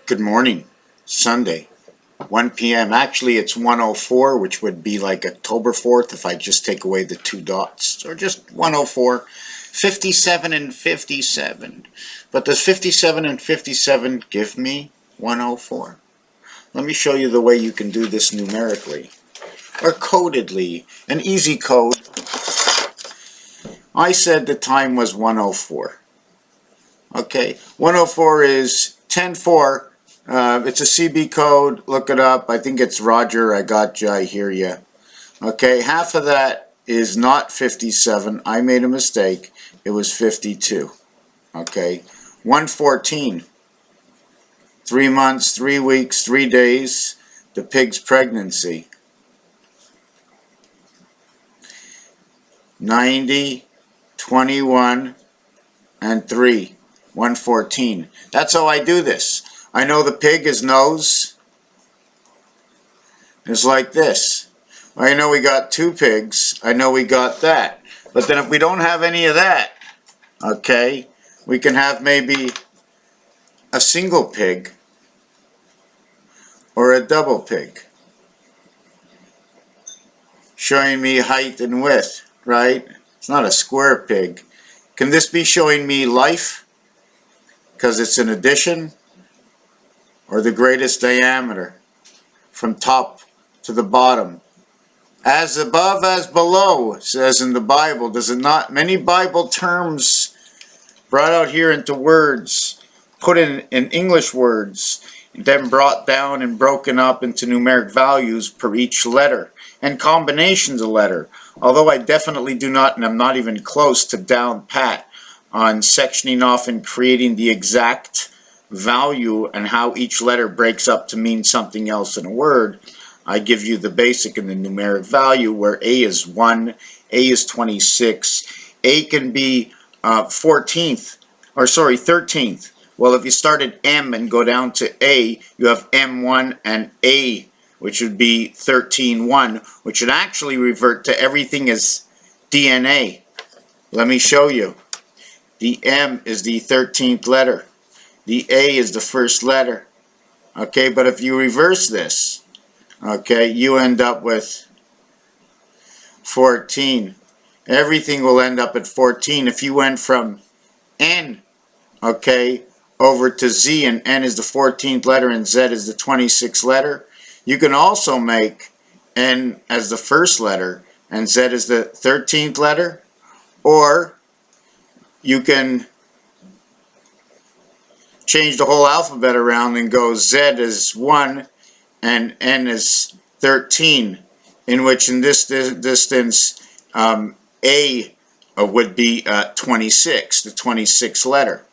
Good morning, Sunday, 1 p.m. Actually, it's 1:04, which would be like October 4th if I just take away the two dots. Or just 1:04, 57 and 57. But does 57 and 57 give me 1:04? Let me show you the way you can do this numerically. Or codedly, an easy code. I said the time was 1:04. Okay, 1:04 is 10:4. It's a CB code. Look it up. I think it's Roger. I got you. I hear you. Okay, half of that is not 57. I made a mistake. It was 52. Okay, 1:14. 3 months, 3 weeks, 3 days. The pig's pregnancy. 90, 21, and 3. 1:14. That's how I do this. I know the pig, his nose is like this. I know we got 2 pigs. I know we got that. But then if we don't have any of that, okay, we can have maybe a single pig or a double pig showing me height and width, right? It's not a square pig. Can this be showing me life because it's an addition, or the greatest diameter from top to the bottom? As above, as below, says in the Bible. Does it not? Many Bible terms brought out here into words, put in English words, then brought down and broken up into numeric values per each letter, and combinations of letter. Although I definitely do not, and I'm not even close to down pat on sectioning off and creating the exact value and how each letter breaks up to mean something else in a word. I give you the basic and the numeric value, where A is 1, A is 26, A can be 13th. Well, if you start at M and go down to A, you have M1 and A, which would be 13-1, which would actually revert to everything as DNA. Let me show you. The M is the 13th letter. The A is the first letter. Okay, but if you reverse this, okay, you end up with 14. Everything will end up at 14. If you went from N, okay, over to Z, and N is the 14th letter and Z is the 26th letter, you can also make N as the first letter and Z is the 13th letter, or you can change the whole alphabet around and go Z is 1 and N is 13, in which in this distance A would be 26, the 26th letter.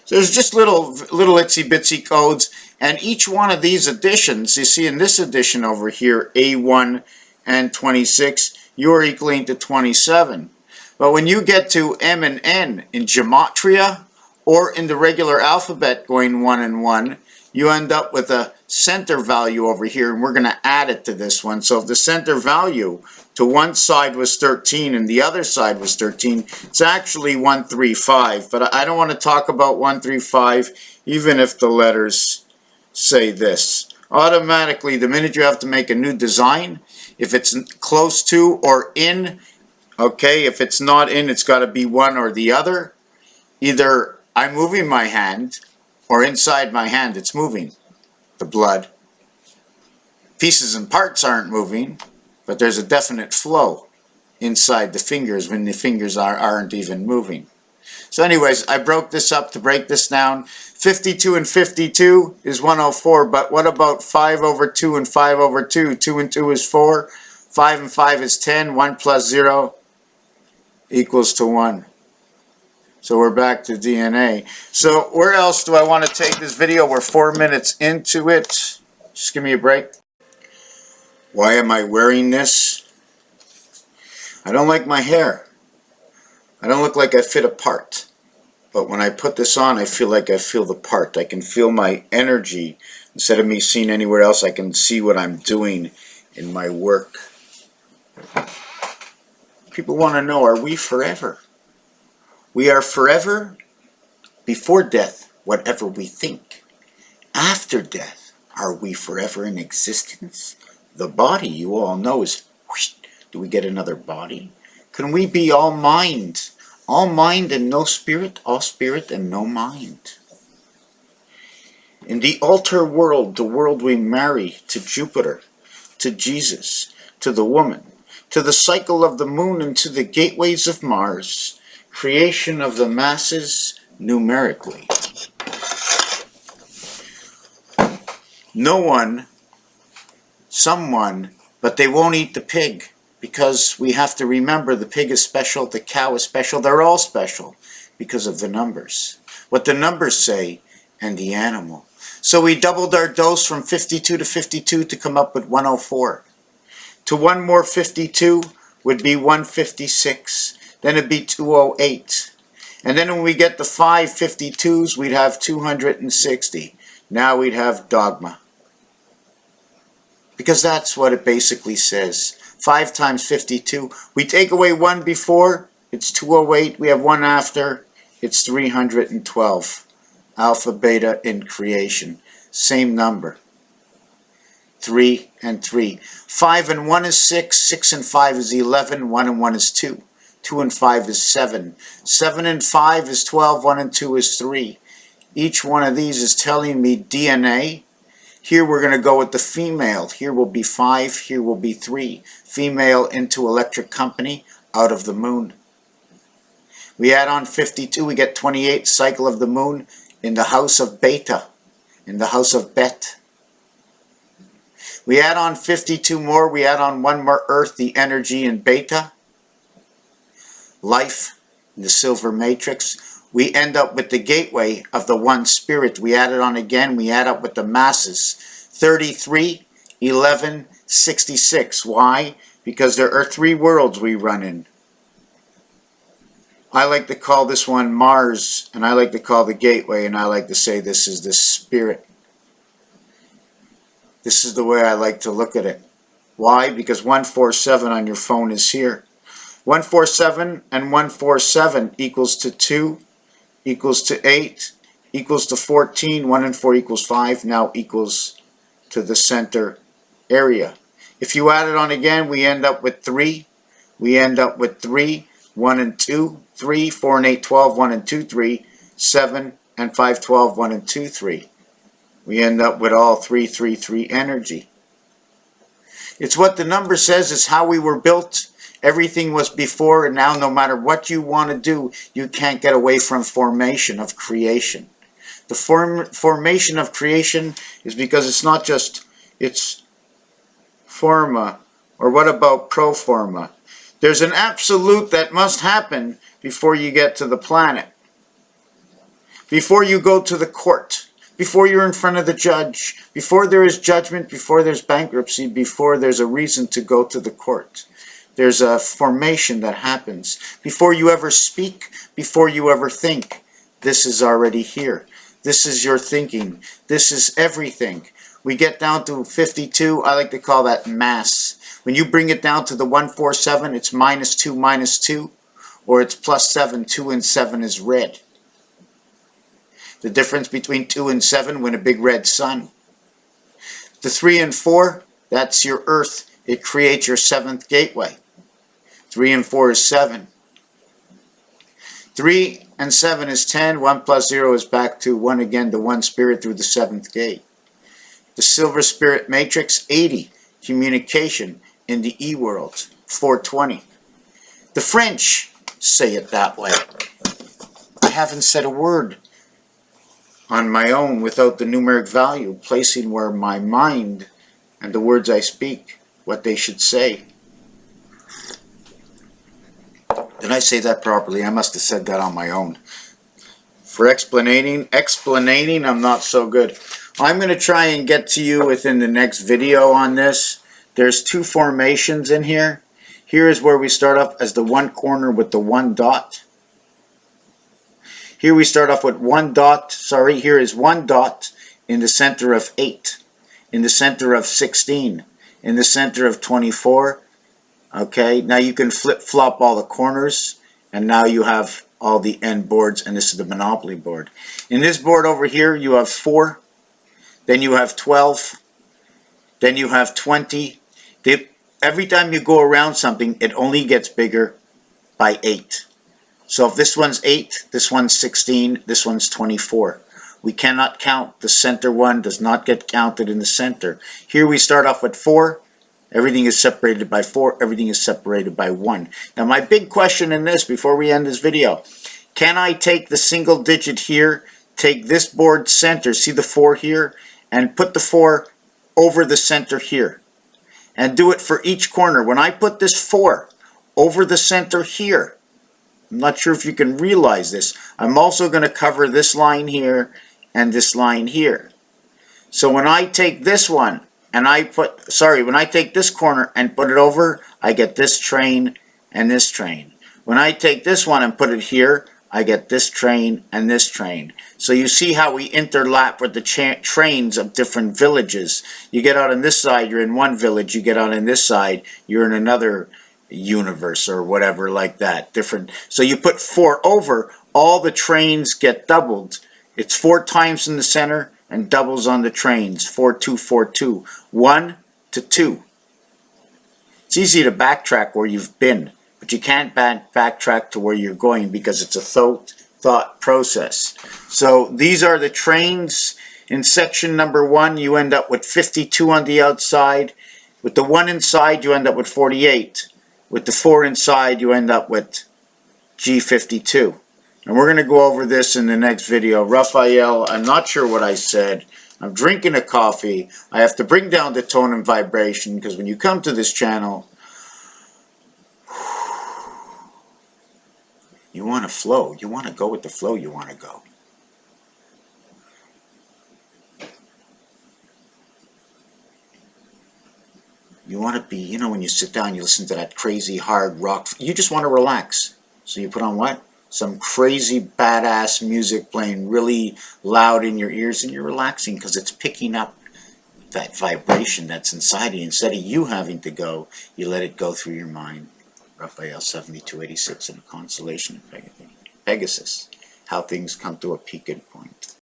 So there's just little itsy bitsy codes, and each one of these additions, you see in this addition over here, A1 and 26, you're equaling to 27. But when you get to M and N in gematria or in the regular alphabet going 1 and 1, you end up with a center value over here, and we're going to add it to this one. So if the center value to one side was 13 and the other side was 13, it's actually 135. But I don't want to talk about 135 even if the letters say this. Automatically, the minute you have to make a new design, if it's close to or in, okay, if it's not in, it's got to be one or the other. Either I'm moving my hand, or inside my hand it's moving. The blood. Pieces and parts aren't moving, but there's a definite flow inside the fingers when the fingers aren't even moving. So anyways, I broke this up to break this down. 52 and 52 is 104, but what about 5 over 2 and 5 over 2? 2 and 2 is 4. 5 and 5 is 10. 1 plus 0 equals to 1. So we're back to DNA. So where else do I want to take this video? We're 4 minutes into it. Just give me a break. Why am I wearing this? I don't like my hair. I don't look like I fit a part. But when I put this on, I feel like I feel the part. I can feel my energy. Instead of me seeing anywhere else, I can see what I'm doing in my work. People want to know, are we forever? We are forever before death. whatever we think. After death, are we forever in existence? The body, you all know, is whoosh. Do we get another body? Can we be all mind? All mind and no spirit, all spirit and no mind. In the altar world, the world we marry to Jupiter, to Jesus, to the woman, to the cycle of the moon and to the gateways of Mars, creation of the masses numerically. No one, someone, but they won't eat the pig, because we have to remember the pig is special, the cow is special, they're all special because of the numbers. What the numbers say and the animal. So we doubled our dose from 52 to 52 to come up with 104. To one more 52 would be 156. Then it'd be 208. And then when we get the 5 52s, we'd have 260. Now we'd have dogma. Because that's what it basically says. 5 times 52. We take away 1 before, it's 208. We have 1 after, it's 312. Alpha, beta in creation. Same number. 3 and 3. 5 and 1 is 6. 6 and 5 is 11. 1 and 1 is 2. 2 and 5 is 7. 7 and 5 is 12. 1 and 2 is 3. Each one of these is telling me DNA. Here we're going to go with the female. Here will be 5. Here will be 3. Female into electric company out of the moon. We add on 52. We get 28. Cycle of the moon in the house of Beta. In the house of Bet. We add on 52 more. We add on 1 more Earth. The energy in Beta. Life in the silver matrix. We end up with the gateway of the one spirit. We add it on again. We add up with the masses. 33, 11, 66. Why? Because there are 3 worlds we run in. I like to call this one Mars, and I like to call the gateway, and I like to say this is the spirit. This is the way I like to look at it. Why? Because 147 on your phone is here. 147 and 147 equals to 2. Equals to 8, equals to 14, 1 and 4 equals 5, now equals to the center area. If you add it on again, we end up with 3. We end up with 3, 1 and 2, 3, 4 and 8, 12, 1 and 2, 3, 7 and 5, 12, 1 and 2, 3. We end up with all 3, 3, 3 energy. It's what the number says, it's how we were built. Everything was before, and now no matter what you want to do, you can't get away from formation of creation. The formation of creation is because it's not just, it's forma, or what about pro forma? There's an absolute that must happen before you get to the planet. Before you go to the court. Before you're in front of the judge. Before there is judgment, before there's bankruptcy, before there's a reason to go to the court. There's a formation that happens. Before you ever speak, before you ever think, this is already here. This is your thinking. This is everything. We get down to 52, I like to call that mass. When you bring it down to the 147, it's -2, or it's +7, 2 and 7 is red. The difference between 2 and 7 when a big red sun. The 3 and 4, that's your earth. It creates your 7th gateway. 3 and 4 is 7. 3 and 7 is 10. 1 plus 0 is back to 1 again, the one spirit through the 7th gate. The silver spirit matrix, 80. Communication in the E-world, 420. The French say it that way. I haven't said a word on my own without the numeric value, placing where my mind and the words I speak, what they should say. Did I say that properly? I must have said that on my own. For explaining, I'm not so good. I'm going to try and get to you within the next video on this. There's 2 formations in here. Here is where we start off as the one corner with the 1 dot. Here we start off with 1 dot. Sorry, here is 1 dot in the center of 8. In the center of 16. In the center of 24. Okay, now you can flip-flop all the corners, and now you have all the end boards, and this is the Monopoly board. In this board over here, you have 4, then you have 12, then you have 20. Every time you go around something, it only gets bigger by 8. So if this one's 8, this one's 16, this one's 24. We cannot count. The center one does not get counted in the center. Here we start off with 4. Everything is separated by 4. Everything is separated by 1. Now my big question in this, before we end this video, can I take the single digit here, take this board center, see the 4 here, and put the 4 over the center here? And do it for each corner. When I put this 4 over the center here, I'm not sure if you can realize this, I'm also going to cover this line here and this line here. So when I take this one, and when I take this corner and put it over, I get this train and this train. When I take this one and put it here, I get this train and this train. So you see how we interlap with the trains of different villages. You get out on this side, you're in one village. You get out on this side, you're in another universe or whatever like that. Different. So you put 4 over, all the trains get doubled. It's 4 times in the center and doubles on the trains. 4, 2, 4, 2. 1 to 2. It's easy to backtrack where you've been, but you can't backtrack to where you're going because it's a thought process. So these are the trains. In section number 1, you end up with 52 on the outside. With the 1 inside, you end up with 48. With the 4 inside, you end up with G52. And we're going to go over this in the next video. Raphael, I'm not sure what I said. I'm drinking a coffee. I have to bring down the tone and vibration because when you come to this channel, you want to flow. You want to go with the flow you want to go. You want to be, you know, when you sit down, you listen to that crazy hard rock. You just want to relax. So you put on what? Some crazy badass music playing really loud in your ears, and you're relaxing because it's picking up that vibration that's inside you. Instead of you having to go, you let it go through your mind. Raphael 7286 in a constellation of Pegasus. How things come to a peak and point.